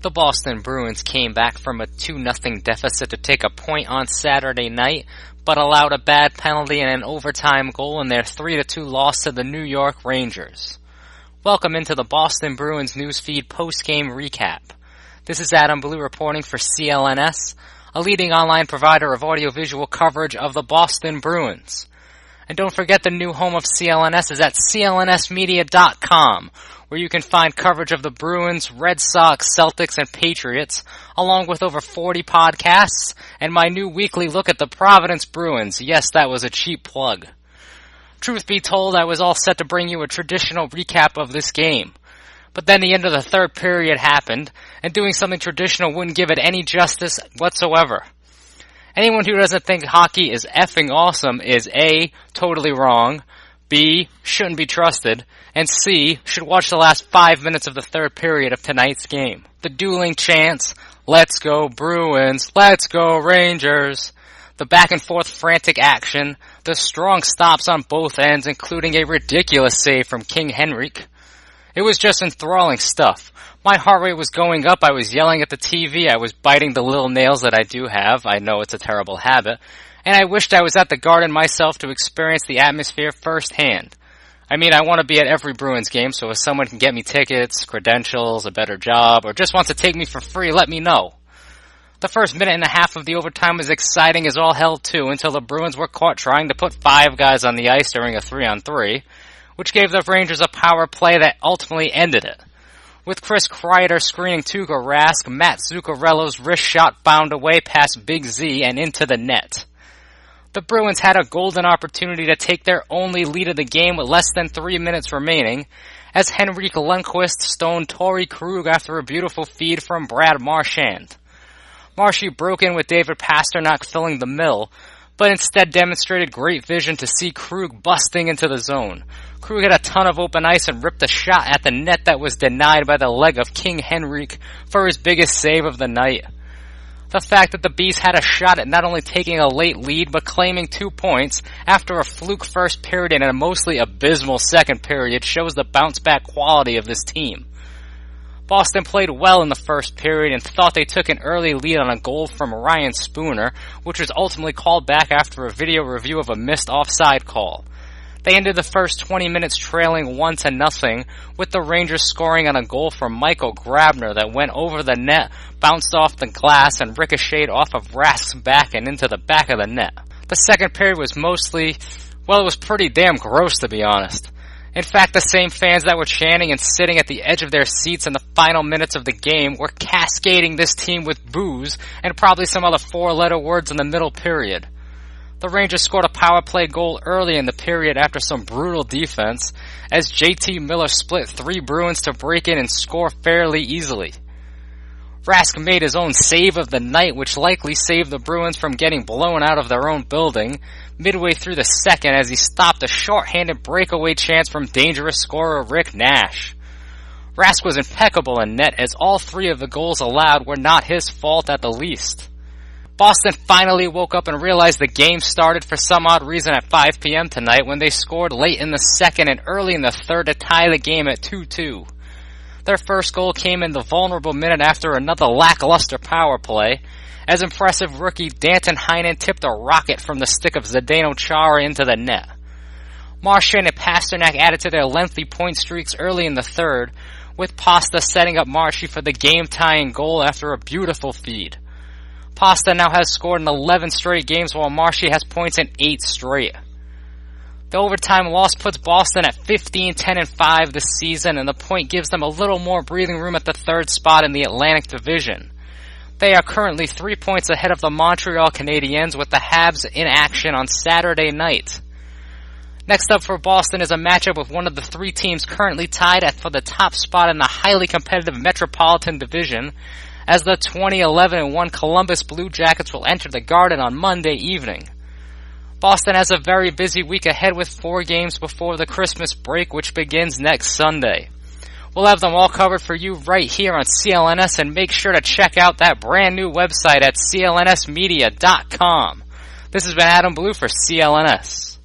The Boston Bruins came back from a 2-0 deficit to take a point on Saturday night, but allowed a bad penalty and an overtime goal in their 3-2 loss to the New York Rangers. Welcome into the Boston Bruins newsfeed post-game recap. This is Adam Blue reporting for CLNS, a leading online provider of audiovisual coverage of the Boston Bruins. And don't forget the new home of CLNS is at clnsmedia.com, where you can find coverage of the Bruins, Red Sox, Celtics, and Patriots, along with over 40 podcasts, and my new weekly look at the Providence Bruins. Yes, that was a cheap plug. Truth be told, I was all set to bring you a traditional recap of this game. But then the end of the third period happened, and doing something traditional wouldn't give it any justice whatsoever. Anyone who doesn't think hockey is effing awesome is A, totally wrong, B, shouldn't be trusted, and C, should watch the last 5 minutes of the third period of tonight's game. The dueling chants, "Let's go Bruins, let's go Rangers," the back-and-forth frantic action, the strong stops on both ends, including a ridiculous save from King Henrik. It was just enthralling stuff. My heart rate was going up, I was yelling at the TV, I was biting the little nails that I do have, I know it's a terrible habit, and I wished I was at the Garden myself to experience the atmosphere firsthand. I mean, I want to be at every Bruins game, so if someone can get me tickets, credentials, a better job, or just wants to take me for free, let me know. The first minute and a half of the overtime was exciting as all hell too, until the Bruins were caught trying to put 5 guys on the ice during a 3-on-3, which gave the Rangers a power play that ultimately ended it. With Chris Kreider screening Tuukka Rask, Matt Zuccarello's wrist shot bound away past Big Z and into the net. The Bruins had a golden opportunity to take their only lead of the game with less than 3 minutes remaining, as Henrik Lundqvist stoned Torrey Krug after a beautiful feed from Brad Marchand. Marshy broke in with David Pastrnak filling the mill, but instead demonstrated great vision to see Krug busting into the zone. Krug had a ton of open ice and ripped a shot at the net that was denied by the leg of King Henrik for his biggest save of the night. The fact that the Bees had a shot at not only taking a late lead, but claiming 2 points after a fluke first period and a mostly abysmal second period shows the bounce-back quality of this team. Boston played well in the first period and thought they took an early lead on a goal from Ryan Spooner, which was ultimately called back after a video review of a missed offside call. They ended the first 20 minutes trailing 1-0, with the Rangers scoring on a goal from Michael Grabner that went over the net, bounced off the glass, and ricocheted off of Rask's back and into the back of the net. The second period was it was pretty damn gross, to be honest. In fact, the same fans that were chanting and sitting at the edge of their seats in the final minutes of the game were cascading this team with boos and probably some other 4-letter words in the middle period. The Rangers scored a power play goal early in the period after some brutal defense, as JT Miller split 3 Bruins to break in and score fairly easily. Rask made his own save of the night, which likely saved the Bruins from getting blown out of their own building midway through the second as he stopped a short-handed breakaway chance from dangerous scorer Rick Nash. Rask was impeccable in net, as all 3 of the goals allowed were not his fault at the least. Boston finally woke up and realized the game started for some odd reason at 5 p.m. tonight when they scored late in the second and early in the third to tie the game at 2-2. Their first goal came in the vulnerable minute after another lackluster power play, as impressive rookie Danton Heinen tipped a rocket from the stick of Zdeno Chara into the net. Marchand and Pastrnak added to their lengthy point streaks early in the third, with Pasta setting up Marshy for the game-tying goal after a beautiful feed. Pasta now has scored in 11 straight games, while Marshy has points in 8 straight. The overtime loss puts Boston at 15-10-5 this season, and the point gives them a little more breathing room at the third spot in the Atlantic Division. They are currently 3 points ahead of the Montreal Canadiens, with the Habs in action on Saturday night. Next up for Boston is a matchup with one of the 3 teams currently tied for the top spot in the highly competitive Metropolitan Division, as the 2011-1 Columbus Blue Jackets will enter the Garden on Monday evening. Boston has a very busy week ahead with 4 games before the Christmas break, which begins next Sunday. We'll have them all covered for you right here on CLNS, and make sure to check out that brand new website at clnsmedia.com. This has been Adam Blue for CLNS.